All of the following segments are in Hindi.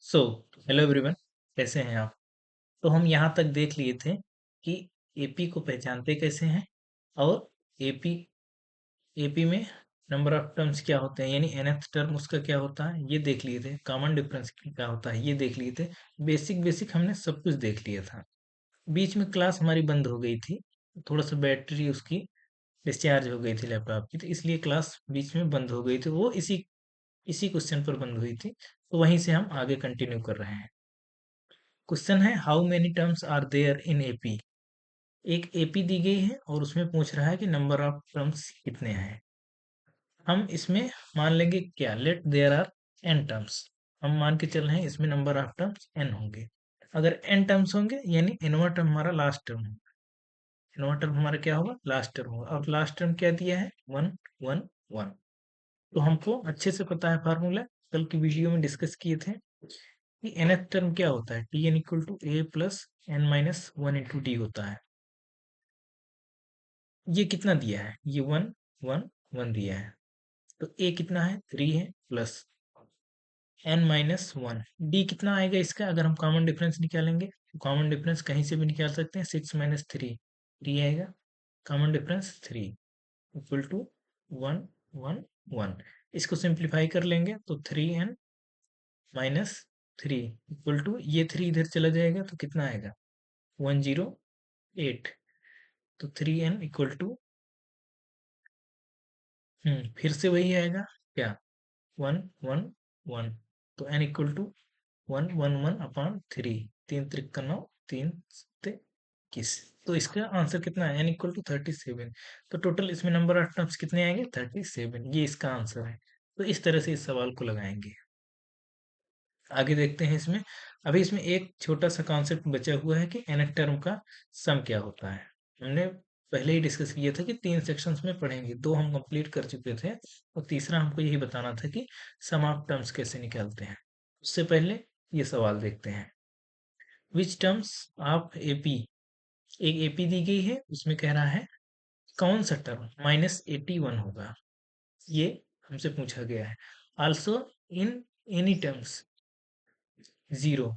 सो हेलो एवरीवन, कैसे हैं आप? तो हम यहाँ तक देख लिए थे कि एपी को पहचानते कैसे हैं और एपी एपी में नंबर ऑफ टर्म्स क्या होते हैं, यानी nth टर्म उसका क्या होता है ये देख लिए थे। कॉमन डिफरेंस क्या होता है ये देख लिए थे। बेसिक बेसिक हमने सब कुछ देख लिया था। बीच में क्लास हमारी बंद हो गई थी, थोड़ा सा बैटरी उसकी डिस्चार्ज हो गई थी लैपटॉप की, तो इसलिए क्लास बीच में बंद हो गई थी। वो इसी इसी क्वेश्चन पर बंद हुई थी, तो वहीं से हम आगे कंटिन्यू कर रहे हैं। क्वेश्चन है how many terms are there in AP. एक एपी दी गई है और उसमें पूछ रहा है कि नंबर ऑफ टर्म्स कितने हैं। हम इसमें मान लेंगे क्या, let there are n terms. हम मान के चल रहे हैं इसमें नंबर ऑफ टर्म्स एन होंगे। अगर एन टर्म्स होंगे यानी एनवा टर्म हमारा लास्ट टर्म होगा। एनवा टर्म हमारा क्या होगा, लास्ट टर्म होगा। और लास्ट टर्म क्या दिया है, वन वन वन। तो हमको अच्छे से पता है फार्मूला, कल की वीडियो में डिस्कस किए थे कि nth टर्म क्या होता है, T n equal to a plus n minus one into d होता है। ये कितना दिया है, ये वन वन वन दिया है। तो ए कितना है, थ्री है, plus n minus one. D कितना आएगा इसका, अगर हम कॉमन डिफरेंस निकालेंगे तो कॉमन डिफरेंस कहीं से भी निकाल सकते हैं, सिक्स माइनस थ्री, थ्री आएगा। Common difference three equal to one one one. इसको सिंप्लीफाई कर लेंगे तो three n minus three equal to, ये थ्री इधर चला जाएगा तो कितना आएगा, वन जीरो एट। तो थ्री एन इक्वल टू, फिर से वही आएगा क्या, वन वन वन। तो n equal to one one one upon three, तीन त्रिक नौ, तीन सत्ते इक्कीस। तो इसका आंसर कितना है, एन इक्वल टू 37। तो टोटल इसमें नंबर ऑफ टर्म्स कितने आएंगे, 37। ये इसका आंसर है। तो इस तरह से इस सवाल को लगाएंगे। आगे देखते हैं इसमें। अभी इसमें एक छोटा सा कॉन्सेप्ट बचा हुआ है कि nth टर्म का सम क्या होता है। हमने पहले ही डिस्कस किया था कि तीन सेक्शंस में पढ़ेंगे, दो हम कंप्लीट कर चुके थे और तीसरा हमको यही बताना था कि सम ऑफ टर्म्स कैसे निकालते हैं। उससे पहले ये सवाल देखते हैं, विच टर्म्स ऑफ एपी। एक एपी दी गई है, उसमें कह रहा है कौन सा टर्म माइनस एटी वन होगा, ये हमसे पूछा गया है। Also in any terms zero.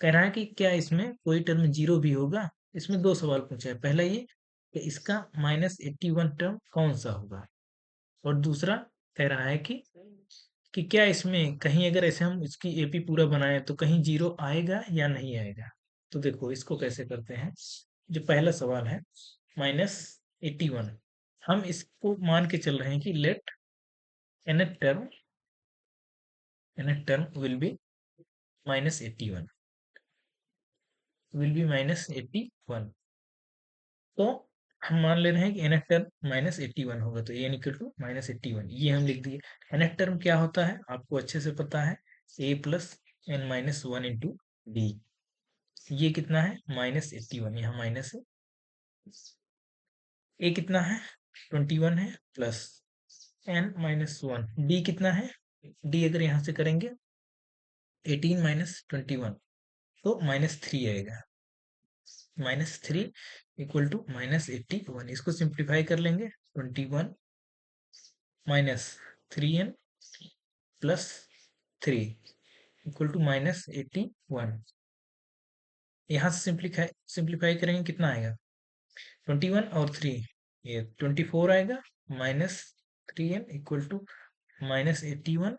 कह रहा है कि क्या इसमें कोई टर्म जीरो भी होगा। इसमें दो सवाल पूछा है, पहला ये कि इसका माइनस एट्टी वन टर्म कौन सा होगा, और दूसरा कह रहा है कि क्या इसमें कहीं अगर ऐसे हम इसकी एपी पूरा बनाए तो कहीं जीरो आएगा या नहीं आएगा। तो देखो इसको कैसे करते हैं। जो पहला सवाल है माइनस एट्टी वन, हम इसको मान के चल रहे हैं कि let nth term, nth term will be minus eighty one, will be minus eighty one. तो हम मान ले रहे हैं कि nth term minus eighty one होगा, तो n equal to minus eighty one, ये हम लिख दिए। nth टर्म क्या होता है आपको अच्छे से पता है, a plus n minus one into d. ये कितना है, माइनस एट्टी वन, यहाँ माइनस है। ए कितना है, ट्वेंटी वन है, plus n minus one. D कितना है, डी अगर यहाँ से करेंगे एटीन माइनस ट्वेंटी वन, तो माइनस थ्री आएगा। Minus three equal to minus eighty one. इसको सिंप्लीफाई कर लेंगे, twenty one minus three n plus three equal to minus eighty one. यहाँ से सिंप्लीफाई सिंप्लीफाई करेंगे कितना आएगा, ट्वेंटी वन और थ्री, ये ट्वेंटी फोर आएगा, minus three n equal to minus eighty one.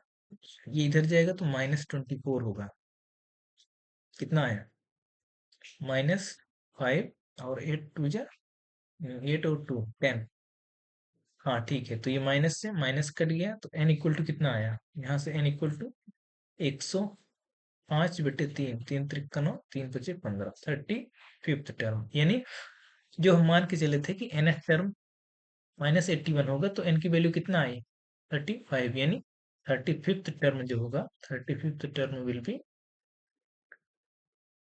ये इधर जाएगा तो माइनस ट्वेंटी फोर होगा। कितना आया, माइनस फाइव और एट टू जा, एट और टू टेन। हाँ ठीक है, तो ये माइनस से माइनस कट गया तो n इक्वल टू कितना आया, यहाँ से n इक्वल टू एक सौ पाँच बटे तीन, तीन त्रिक नौ, तीन पचे पंद्रह, थर्टी फिफ्थ टर्म। यानी जो हम मान के चले थे कि nth term minus eighty one होगा, तो n की वैल्यू कितना आई, थर्टी फाइव। यानी थर्टी फिफ्थ टर्म जो होगा, thirty fifth term will B,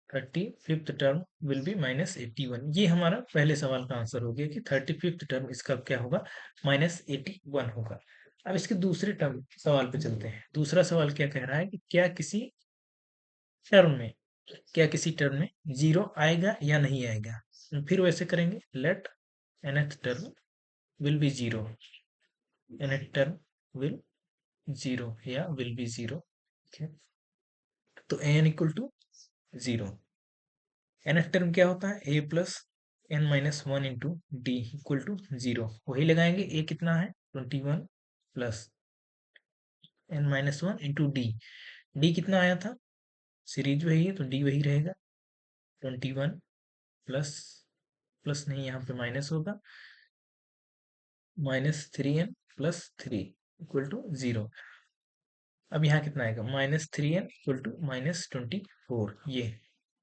thirty fifth term will be minus eighty one. ये हमारा पहले सवाल का आंसर हो गया कि थर्टी फिफ्थ टर्म इसका क्या होगा, माइनस एट्टी वन होगा। अब इसके दूसरे टर्म सवाल पे चलते हैं। दूसरा सवाल क्या कह रहा है कि टर्म में क्या किसी टर्म में जीरो आएगा या नहीं आएगा। फिर वैसे करेंगे, let nth term will be zero, nth term will zero या विल बी जीरो। तो a n equal to 0। nth term क्या होता है, a plus n minus one into d equal to 0। वही लगाएंगे, a कितना है 21 plus n minus one into d. D कितना आया था, सीरीज वही है तो डी वही रहेगा 21 प्लस, प्लस नहीं यहाँ पे माइनस होगा, -3n प्लस 3 इक्वल टू 0। अब यहाँ कितना आएगा, -3n इक्वल टू -24, ये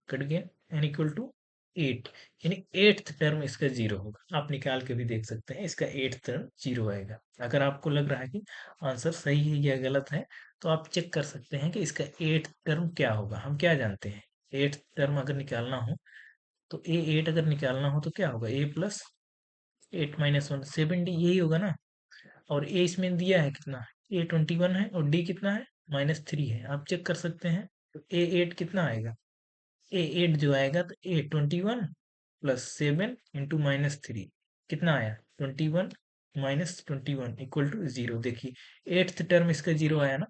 कट गया। n इक्वल टू 8, यानी एट्थ टर्म इसका 0 होगा। आप निकाल के भी देख सकते हैं, इसका एट्थ टर्म 0 आएगा। अगर आपको लग रहा है कि आंसर सही है या गलत है, तो आप चेक कर सकते हैं कि इसका एट्थ टर्म क्या होगा। हम क्या जानते हैं, एट्थ टर्म अगर निकालना हो तो ए एट अगर निकालना हो तो क्या होगा, ए प्लस 8 - 1 7 डी, यही होगा ना। और ए इसमें दिया है कितना, ए 21 है और डी कितना है -3 है। आप चेक कर सकते हैं, तो ए एट कितना आएगा, ए एट जो आएगा तो ए 21 प्लस 7 इंटू -3 कितना आया 21 -21 इक्वल टू 0। देखिए एट्थ टर्म इसका 0 आया ना,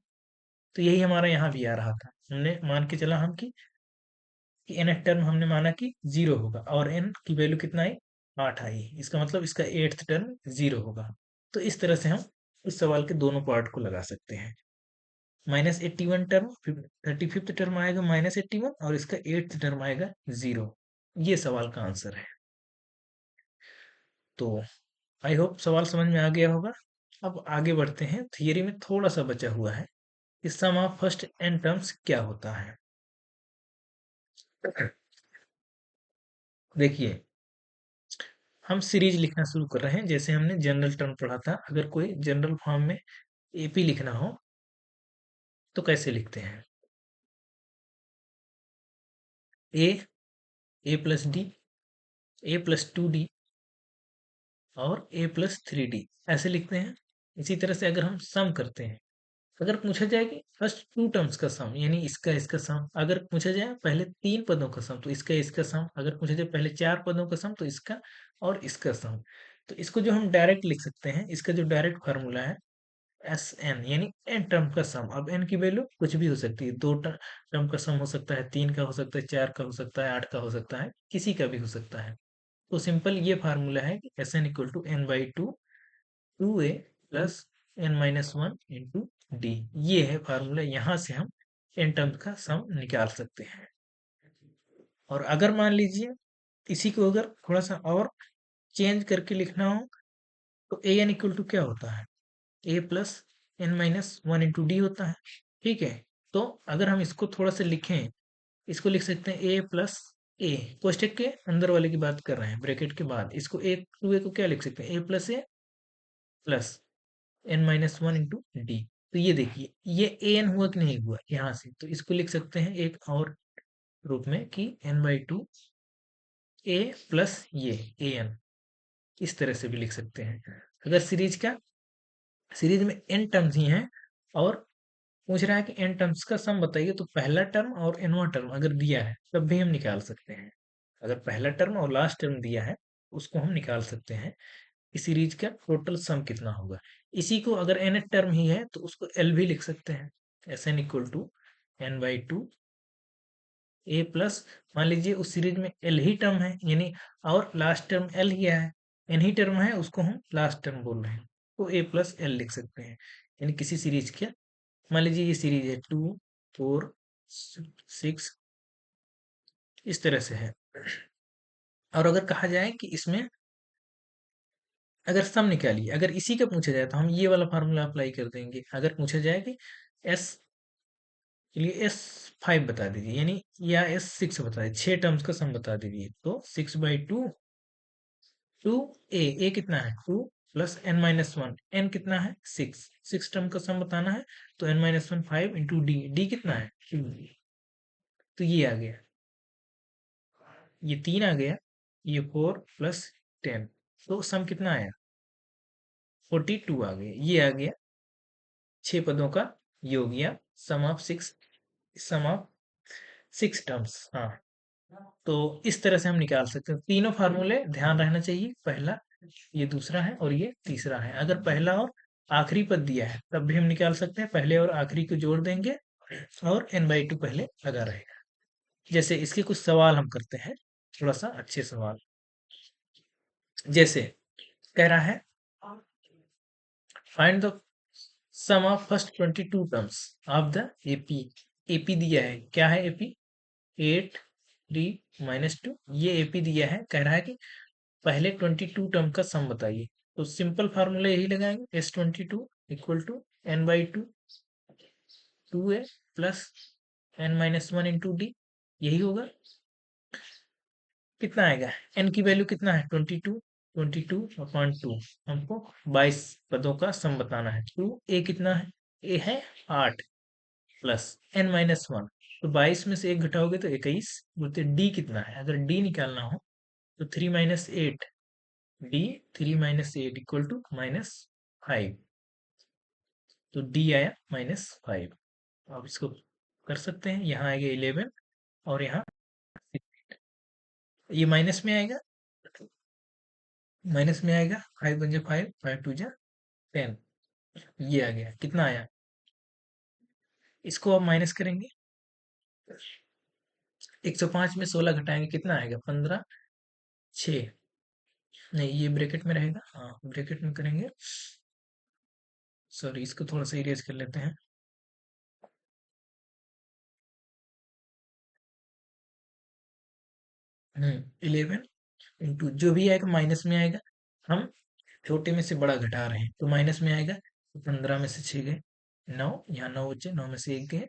तो यही हमारा यहाँ भी आ रहा था। हमने मान के चला हम कि एन टर्म हमने माना कि 0 होगा और एन की वैल्यू कितना आई 8 आई, इसका मतलब इसका एट्थ टर्म 0 होगा। तो इस तरह से हम इस सवाल के दोनों पार्ट को लगा सकते हैं। -81 टर्म 35th टर्म आएगा -81 और इसका एट्थ टर्म आएगा 0। ये सवाल का आंसर है। तो आई होप सवाल समझ में आ गया होगा। अब आगे बढ़ते हैं, थियरी में थोड़ा सा बचा हुआ है कि सम ऑफ फर्स्ट एन टर्म्स क्या होता है। देखिए हम सीरीज लिखना शुरू कर रहे हैं, जैसे हमने जनरल टर्म पढ़ा था। अगर कोई जनरल फॉर्म में एपी लिखना हो तो कैसे लिखते हैं, ए, ए प्लस डी, ए प्लस 2d और ए प्लस 3d, ऐसे लिखते हैं। इसी तरह से अगर हम सम करते हैं, अगर पूछा जाए कि फर्स्ट टू टर्म्स का सम, यानी इसका इसका सम, अगर पूछा जाए पहले तीन पदों का सम तो इसका इसका सम, अगर पूछा जाए पहले चार पदों का सम तो इसका और इसका सम, तो इसको जो हम डायरेक्ट लिख सकते हैं, इसका जो डायरेक्ट फार्मूला है एस एन, यानी एन टर्म का सम। अब एन की वैल्यू कुछ भी हो सकती है, दो टर्म का सम हो सकता है, तीन का हो सकता है, चार का हो सकता है, आठ का हो सकता है, किसी का भी हो सकता है। तो सिंपल ये फार्मूला है कि S n equal to n by two, two a plus n minus one into d. ये है फार्मूला, यहाँ से हम एन टर्म का सम निकाल सकते हैं। और अगर मान लीजिए इसी को अगर थोड़ा सा और चेंज करके लिखना हो तो ए एन इक्वल टू क्या होता है, a plus n minus one into d होता है। ठीक है, तो अगर हम इसको थोड़ा सा लिखें, इसको लिख सकते हैं ए प्लस ए, कोष्टक के अंदर वाले की बात कर रहे हैं, ब्रैकेट के बाद इसको ए टू ए को क्या लिख सकते हैं, a plus a plus n minus one into d. तो ये देखिए ये ए एन हुआ कि नहीं हुआ, यहाँ से तो इसको लिख सकते हैं एक और रूप में कि n by two a plus ये ए एन, इस तरह से भी लिख सकते हैं। अगर सीरीज में एन टर्म्स ही हैं और पूछ रहा है कि एन टर्म्स का सम बताइए, तो पहला टर्म और एनवा टर्म अगर दिया है तब भी हम निकाल सकते हैं। अगर पहला टर्म और लास्ट टर्म दिया है उसको हम निकाल सकते हैं इस सीरीज का टोटल सम कितना होगा। इसी को अगर एन टर्म ही है तो उसको एल भी लिख सकते हैं, S n equal to n by two a plus, मान लीजिए उस सीरीज में एल ही टर्म है, यानी और लास्ट टर्म एल ही है, एन ही टर्म है, उसको हम लास्ट टर्म बोल रहे हैं, तो ए प्लस एल लिख सकते हैं। यानी किसी सीरीज के, मान लीजिए ये सीरीज है 2 4 6, इस तरह से है। और अगर कहा जाए कि इसमें अगर सम निकालिए, अगर इसी का पूछा जाए तो हम ये वाला फार्मूला अप्लाई कर देंगे। अगर पूछा जाए कि एस, चलिए एस 5 बता दीजिए, यानी या एस 6 बता दीजिए, 6 टर्म्स का सम बता दीजिए, तो 6/2 टू ए कितना है 2 plus n minus one, n कितना है 6, 6 टर्म का सम बताना है, तो n minus one 5 into d, d कितना है 2, तो ये आ गया, ये 3 आ गया, ये 4 प्लस 10, तो सम कितना आया 42 आ गया। ये आ गया 6 पदों का योग या सम ऑफ 6 टर्म्स। हाँ, तो इस तरह से हम निकाल सकते हैं। तीनों फार्मूले ध्यान रहना चाहिए, पहला, ये दूसरा है और ये तीसरा है। अगर पहला और आखिरी पद दिया है तब भी हम निकाल सकते हैं, पहले और आखिरी को जोड़ देंगे और n/2 पहले लगा रहेगा। जैसे इसके कुछ सवाल हम करते हैं, थोड़ा सा अच्छे सवाल। जैसे कह रहा है find the sum of first 22 terms of the AP. AP दिया है, क्या है एपी? 8 3 -2, ये एपी दिया है। कह रहा है कि पहले 22 टर्म का सम बताइए। तो सिंपल फार्मूला यही लगाएंगे, S22 equal to n/2 2a plus n-1 into d, यही होगा। कितना आएगा? n की वैल्यू कितना है? 22, 22/2। हमको 22 पदों का सम बताना है। टू ए कितना है? ए है 8 प्लस n-1, तो 22 में से एक घटाओगे तो 21। बोलते डी कितना है? अगर डी निकालना हो तो 3 - 8, डी 3 - 8 इक्वल टू -5। तो डी आया -5। अब इसको कर सकते हैं, यहाँ आएगा 11 और यहाँ ये माइनस में आएगा, माइनस में आएगा। 5 × 5, 5 × 2 10। ये आ गया, कितना आया? इसको अब माइनस करेंगे। 105 में 16 घटाएंगे, कितना आएगा? 15 6। नहीं, ये ब्रैकेट में रहेगा, हाँ ब्रैकेट में करेंगे। सॉरी, इसको थोड़ा सा इरेज कर लेते हैं। 11 इंटू जो भी आएगा माइनस में आएगा। हम छोटे में से बड़ा घटा रहे हैं तो माइनस में आएगा। तो 15 में से 6 गए 9, यहाँ 9 बचे, 9 में से 1 गए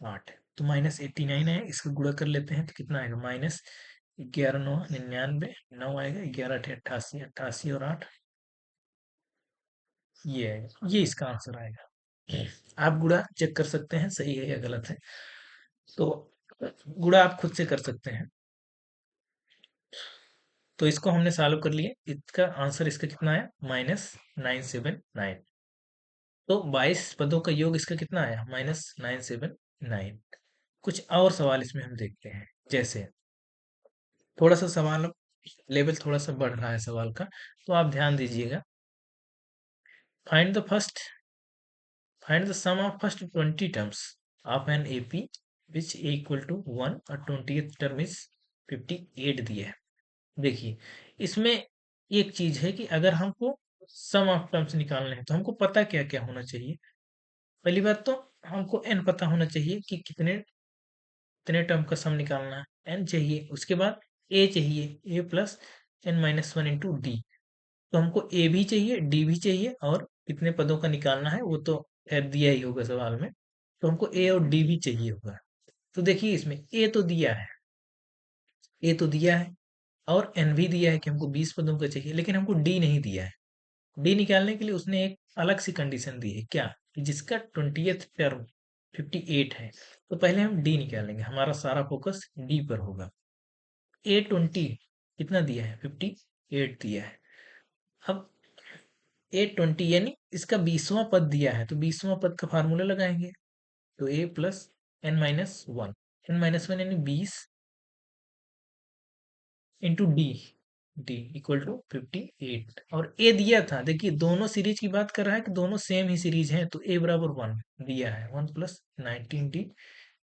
8, तो -89 है। इसका गुणा कर लेते हैं तो कितना आएगा? -11 9 99, 9 आएगा, 11 8 88, 88 और 8 ये आएगा। ये इसका आंसर आएगा। आप गुणा चेक कर सकते हैं सही है या गलत है। तो गुणा आप खुद से कर सकते हैं। तो इसको हमने सॉल्व कर लिया, इसका आंसर इसका कितना आया? -979। तो 22 पदों का योग इसका कितना आया? -979। कुछ और सवाल इसमें हम देखते हैं। जैसे थोड़ा सा सवाल, लेवल थोड़ा सा बढ़ रहा है सवाल का, तो आप ध्यान दीजिएगा। Find the first find the sum of first 20 terms of N AP which a equal to 1 और 20th टर्म इज 58 दिया है। देखिए, इसमें एक चीज है कि अगर हमको सम ऑफ टर्म्स निकालने हैं तो हमको पता क्या क्या होना चाहिए। पहली बात तो हमको एन पता होना चाहिए कि कितने कितने टर्म का सम निकालना है, एन चाहिए। उसके बाद ए चाहिए, ए प्लस n-1 इंटू डी। तो हमको ए भी चाहिए, डी भी चाहिए, और कितने पदों का निकालना है वो तो खैर दिया ही होगा सवाल में। तो हमको ए और डी भी चाहिए होगा। तो देखिए, इसमें ए तो दिया है, ए तो दिया है, और एन भी दिया है कि हमको 20 पदों का चाहिए, लेकिन हमको डी नहीं दिया है। डी निकालने के लिए उसने एक अलग सी कंडीशन दी है, क्या? कि जिसका 20th टर्म 58 है। तो पहले हम डी निकालेंगे, हमारा सारा फोकस डी पर होगा। A20 कितना दिया है? 58 दिया है। अब A20 यानी इसका 20वां पद दिया है, तो 20वां पद का फार्मूला लगाएंगे। तो A प्लस n-1, n-1 यानी 20 into d, d equal to 58। और ए दिया था, देखिए दोनों सीरीज की बात कर रहा है कि दोनों सेम ही सीरीज हैं, तो ए बराबर 1 दिया है। 1 प्लस 19d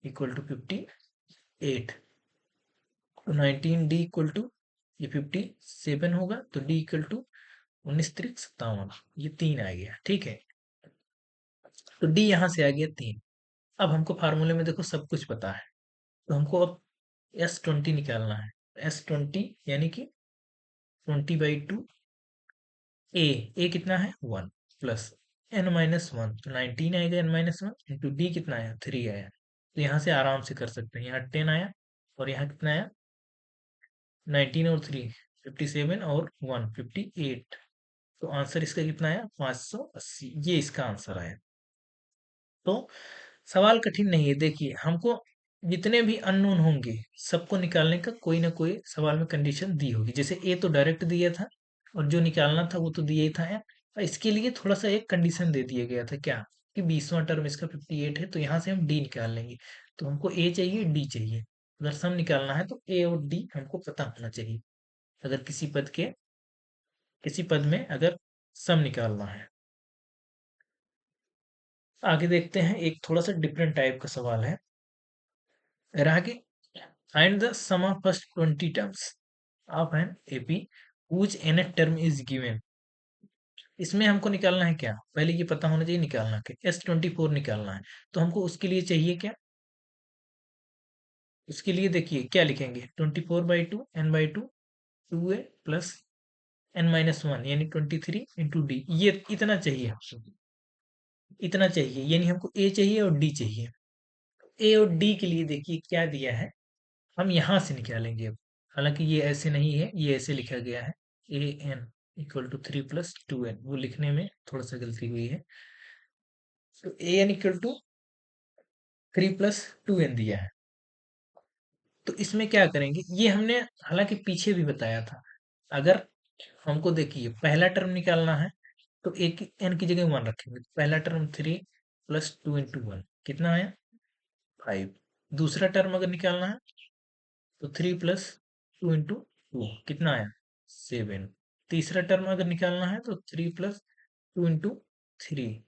इक्वल टू 58। तो 19d इक्वल टू ये 57 होगा, तो डी इक्वल टू 19 × 3 = 57, ये 3 आ गया, ठीक है। तो डी यहाँ से आ गया 3। अब हमको फार्मूले में देखो सब कुछ पता है, तो हमको अब S20 निकालना है। S20 यानी कि 20/2 ए कितना है? 1 प्लस n-1, तो 19 आएगा। n-1 इंटू डी कितना आया? 3 आया। तो यहाँ से आराम से कर सकते हैं, यहाँ 10 आया और यहाँ कितना आया? 19 और 3 57 और 1 58। तो आंसर इसका कितना आया? 580, ये इसका आंसर आया। तो सवाल कठिन नहीं है। देखिए, हमको जितने भी अननोन होंगे सबको निकालने का कोई ना कोई सवाल में कंडीशन दी होगी। जैसे ए तो डायरेक्ट दिया था, और जो निकालना था वो तो दिया ही था है। और इसके लिए थोड़ा सा एक कंडीशन दे दिया गया था, क्या? कि 20वां टर्म इसका 58 है, तो यहाँ से हम डी निकाल लेंगे। तो हमको ए चाहिए, डी चाहिए। अगर सम निकालना है तो ए और डी हमको पता होना चाहिए, अगर किसी पद में अगर सम निकालना है। आगे देखते हैं, एक थोड़ा सा डिफरेंट टाइप का सवाल है। आगे, find the sum of first 20 terms of N AP whose nth term is given. इसमें हमको निकालना है क्या, पहले ये पता होना चाहिए निकालना क्या, S24 निकालना है। तो हमको उसके लिए चाहिए क्या, उसके लिए देखिए क्या लिखेंगे, 24/2 n/2 2a प्लस n-1 यानी 23 × d, ये इतना चाहिए हमको, इतना चाहिए, यानी हमको a चाहिए और d चाहिए। a और d के लिए देखिए क्या दिया है, हम यहाँ से निकालेंगे अब। हालांकि ये ऐसे नहीं है, ये ऐसे लिखा गया है, ए एन इक्वल टू 3 + 2n, वो लिखने में थोड़ा सा गलती हुई है। तो a n equal to 3 + 2n दिया है। तो इसमें क्या करेंगे, ये हमने हालांकि पीछे भी बताया था। अगर हमको देखिए पहला टर्म निकालना है तो एक एन की जगह 1 रखेंगे, तो पहला टर्म 3 + 2 × 1 कितना आया, 5। दूसरा टर्म अगर निकालना है तो 3 + 2 × 2 कितना आया, 7। तीसरा टर्म अगर निकालना है तो 3 + 2 × 3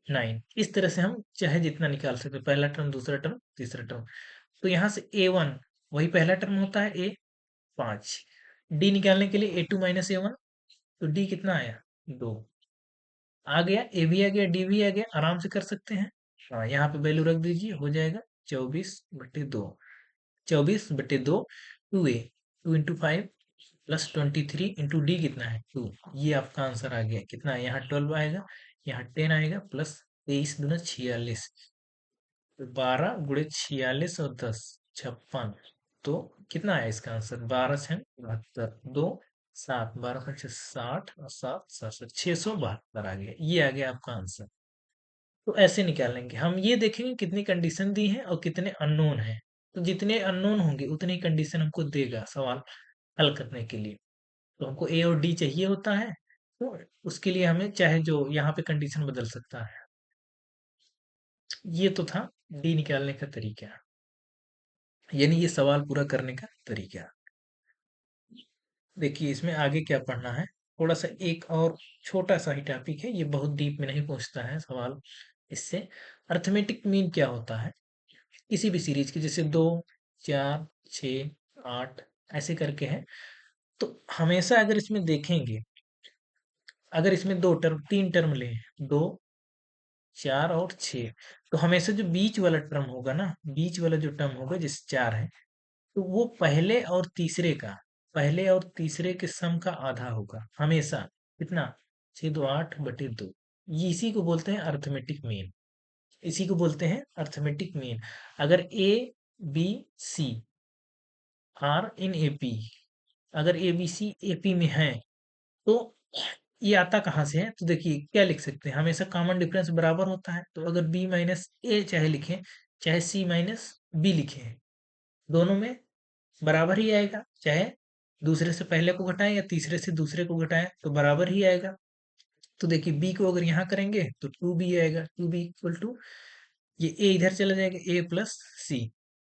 9। इस तरह से हम चाहे जितना निकाल सकते हैं, पहला टर्म, दूसरा टर्म, तीसरा टर्म। तो यहाँ से A1 वही पहला टर्म होता है, A 5। D निकालने के लिए A2 - A1, तो D कितना आया, 2 आ गया, A भी आ गया, D भी आ गया, आराम से कर सकते हैं। हाँ, यहाँ पे वैल्यू रख दीजिए, हो जाएगा 24/2। 24/2 2a, 2 × 5 प्लस 23 × d कितना है, 2। ये आपका आंसर आ गया, कितना है, यहाँ 12 आएगा, यहाँ 10 आएगा, प्लस 23×2 = 46। तो 12 × 46 और 10 56। तो कितना है इसका आंसर, 12×6 = 72, 2 7, 12×5 = 60 और 7 7 672 आ गया, ये आ गया आपका आंसर। तो ऐसे निकालेंगे हम, ये देखेंगे कितनी कंडीशन दी है और कितने अननोन है। तो जितने अननोन होंगे उतनी कंडीशन हमको देगा सवाल हल करने के लिए। तो हमको ए और डी चाहिए होता है, तो उसके लिए हमें चाहे जो यहाँ पे कंडीशन बदल सकता है। ये तो था डी निकालने का तरीका, यानी ये सवाल पूरा करने का तरीका। देखिए इसमें आगे क्या पढ़ना है, थोड़ा सा एक और छोटा सा ही टॉपिक है, ये बहुत डीप में नहीं पूछता है सवाल। इससे अर्थमेटिक मीन क्या होता है किसी भी सीरीज के, जैसे 2 4 6 8 ऐसे करके है। तो हमेशा अगर इसमें देखेंगे, अगर इसमें दो टर्म, तीन टर्म लें, 2 4 और 6, तो हमेशा जो बीच वाला टर्म होगा ना, बीच वाला जो टर्म होगा, जैसे 4 है, तो वो पहले और तीसरे के सम का आधा होगा हमेशा। कितना, 6 2 8/2। ये इसी को बोलते हैं अर्थमेटिक मीन, इसी को बोलते हैं अर्थमेटिक मीन। अगर a b c are in AP, अगर ए बी सी एपी में है, तो ये आता कहाँ से है, तो देखिए क्या लिख सकते हैं, हमेशा कॉमन डिफरेंस बराबर होता है। तो अगर बी माइनस ए चाहे लिखें, चाहे सी माइनस बी लिखें, दोनों में बराबर ही आएगा, चाहे दूसरे से पहले को घटाएं या तीसरे से दूसरे को घटाएं तो बराबर ही आएगा। तो देखिए बी को अगर यहाँ करेंगे तो 2b आएगा, 2b इक्वल टू, ये ए इधर चला जाएगा, ए प्लस सी।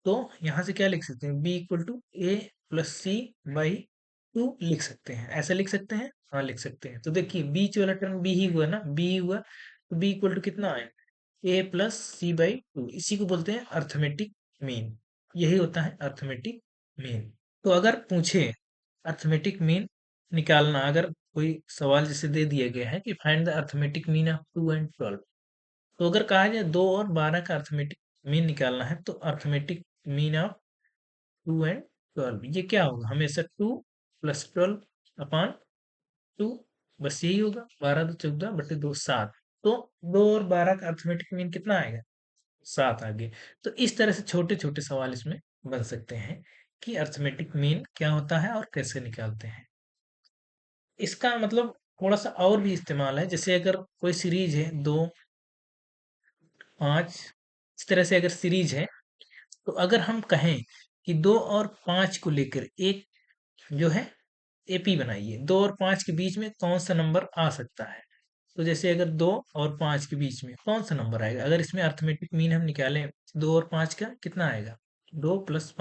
तो यहाँ से क्या लिख सकते हैं, B equal to A + C/2 लिख सकते हैं, ऐसा लिख सकते हैं, हाँ लिख सकते हैं। तो देखिए बीच वाला टर्म बी ही हुआ ना, बी ही हुआ, तो बी इक्वल टू कितना आया, A + C/2, इसी को बोलते हैं अर्थमेटिक मीन। यही होता है अर्थमेटिक मीन। तो अगर पूछे अर्थमेटिक मीन निकालना, अगर कोई सवाल जैसे दे दिया गया है कि find the arithmetic mean of 2 and 12, तो अगर कहा जाए 2 और 12 का अर्थमेटिक मीन निकालना है, तो अर्थमेटिक मीन ऑफ 2 एंड 12 ये क्या होगा, हमेशा 2 + 12/2, बस यही होगा, 12 × 2 = 14/2 7। तो 2 और 12 का अर्थमेटिक मीन कितना आएगा, 7 आ गया। तो इस तरह से छोटे छोटे सवाल इसमें बन सकते हैं कि अर्थमेटिक मीन क्या होता है और कैसे निकालते हैं। इसका मतलब थोड़ा सा और भी इस्तेमाल है, जैसे अगर कोई सीरीज है 2 5, इस तरह से अगर सीरीज है, तो अगर हम कहें कि 2 और 5 को लेकर एक जो है एपी बनाइए, 2 और 5 के बीच में कौन सा नंबर आ सकता है। तो जैसे अगर 2 और 5 के बीच में कौन सा नंबर आएगा, अगर इसमें अर्थमेटिक मीन हम निकालें 2 और 5 का, कितना आएगा, 2 +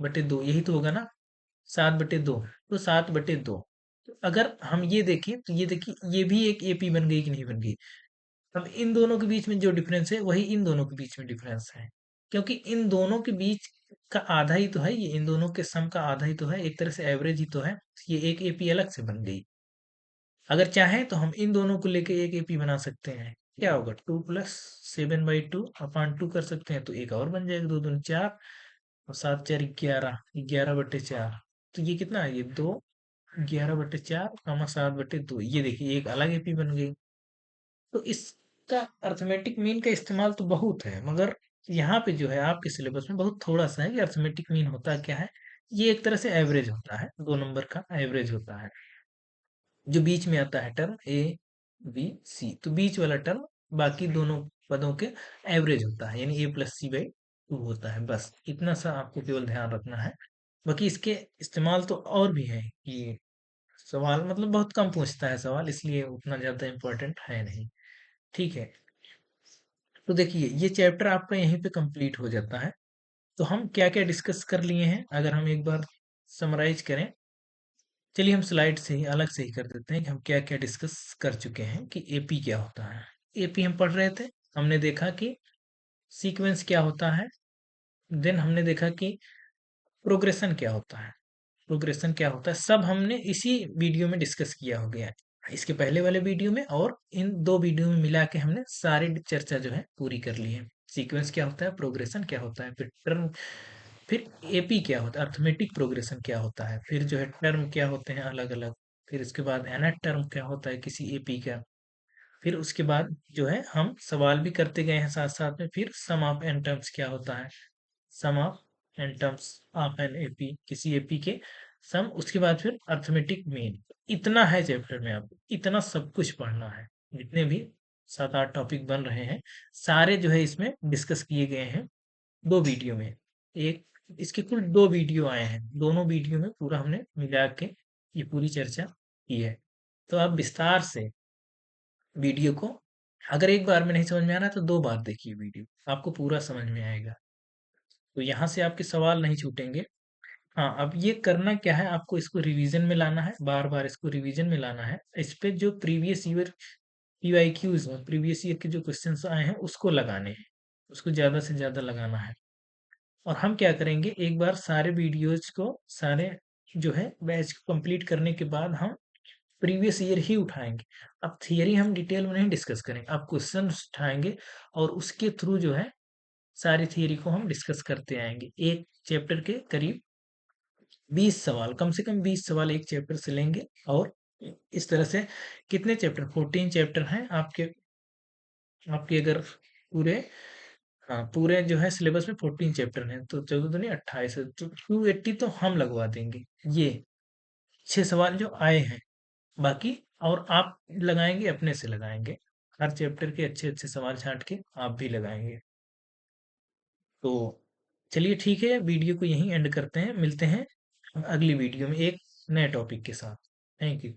5/2, यही तो होगा ना, 7/2। तो 7/2। तो अगर हम ये देखें तो ये देखिए ये भी एक एपी बन गई कि नहीं बन गई, अब इन दोनों के बीच में जो डिफरेंस है वही इन दोनों के बीच में डिफरेंस है, क्योंकि इन दोनों के बीच का आधा ही तो है ये, इन दोनों के सम का आधा ही तो है, एक तरह से एवरेज ही तो है। ये एक एपी अलग से बन गई। अगर चाहें तो हम इन दोनों को लेके एक एपी बना सकते हैं। क्या होगा, 2 + 7/2 अपान 2 कर सकते हैं, तो एक और बन जाएगा, 2 दूनी 4 और 7 × 4 = 11, 11/4। तो ये कितना है, ये 2, 11/4, 7/2, ये देखिए एक अलग एपी बन गई। तो इसका अर्थमेटिक मीन का इस्तेमाल तो बहुत है, मगर यहाँ पे जो है आपके सिलेबस में बहुत थोड़ा सा है कि अर्थमेटिक मीन होता क्या है। ये एक तरह से एवरेज होता है, 2 नंबर का एवरेज होता है, जो बीच में आता है टर्म A B C, तो बीच वाला टर्म बाकी दोनों पदों के एवरेज होता है, यानी A + C/2 होता है। बस इतना सा आपको केवल ध्यान रखना है। बाकी इसके इस्तेमाल तो और भी है कि सवाल मतलब बहुत कम पूछता है सवाल, इसलिए उतना ज्यादा इम्पोर्टेंट है नहीं। ठीक है, तो देखिए ये चैप्टर आपका यहीं पे कंप्लीट हो जाता है। तो हम क्या क्या डिस्कस कर लिए हैं, अगर हम एक बार समराइज करें। चलिए हम स्लाइड से ही अलग से ही कर देते हैं कि हम क्या क्या डिस्कस कर चुके हैं कि एपी क्या होता है। एपी हम पढ़ रहे थे, हमने देखा कि सीक्वेंस क्या होता है, देन हमने देखा कि प्रोग्रेशन क्या होता है, प्रोग्रेशन क्या होता है, सब हमने इसी वीडियो में डिस्कस किया हो गया है। इसके पहले वाले वीडियो में और इन दो वीडियो में मिला के हमने सारी चर्चा जो है पूरी कर ली है। सीक्वेंस क्या होता है, प्रोग्रेशन क्या होता है, फिर टर्म, फिर एपी क्या होता है, अर्थमेटिक प्रोग्रेशन क्या होता है, फिर जो है टर्म क्या होते हैं अलग अलग, फिर इसके बाद एनथ टर्म क्या होता है किसी एपी का। फिर उसके बाद जो है हम सवाल भी करते गए हैं साथ साथ में, फिर सम ऑफ एन टर्म्स क्या होता है, sum of n terms of N AP, किसी एपी के सम, उसके बाद फिर अर्थमेटिक मीन। इतना है चैप्टर में, आपको इतना सब कुछ पढ़ना है। जितने भी 7 8 टॉपिक बन रहे हैं सारे जो है इसमें डिस्कस किए गए हैं 2 वीडियो में। एक, इसके कुल 2 वीडियो आए हैं, दोनों वीडियो में पूरा हमने मिला के ये पूरी चर्चा की है। तो आप विस्तार से वीडियो को, अगर एक बार में नहीं समझ में आ रहा है तो 2 बार देखिए वीडियो, आपको पूरा समझ में आएगा। तो यहाँ से आपके सवाल नहीं छूटेंगे। हाँ, अब ये करना क्या है, आपको इसको रिवीजन में लाना है, बार बार इसको रिवीजन में लाना है। इस पे जो प्रीवियस ईयर पीवाईक्यूज हैं, प्रीवियस ईयर के जो क्वेश्चंस आए हैं उसको लगाने हैं, उसको ज्यादा से ज्यादा लगाना है। और हम क्या करेंगे, एक बार सारे वीडियोज को, सारे जो है बैच कंप्लीट करने के बाद हम प्रीवियस ईयर ही उठाएंगे। अब थियरी हम डिटेल में नहीं डिस्कस करेंगे, अब क्वेश्चन उठाएंगे और उसके थ्रू जो है सारी थियरी को हम डिस्कस करते आएंगे। एक चैप्टर के करीब 20 सवाल, कम से कम 20 सवाल एक चैप्टर से लेंगे। और इस तरह से कितने चैप्टर, 14 चैप्टर हैं आपके, आपके अगर पूरे, हाँ पूरे जो है सिलेबस में 14 चैप्टर हैं, तो 14 दूनी 28 है, तो 280 तो हम लगवा देंगे। ये 6 सवाल जो आए हैं, बाकी और आप लगाएंगे, अपने से लगाएंगे, हर चैप्टर के अच्छे अच्छे सवाल छांट के आप भी लगाएंगे। तो चलिए ठीक है, वीडियो को यहीं एंड करते हैं, मिलते हैं अगली वीडियो में एक नए टॉपिक के साथ। Thank you.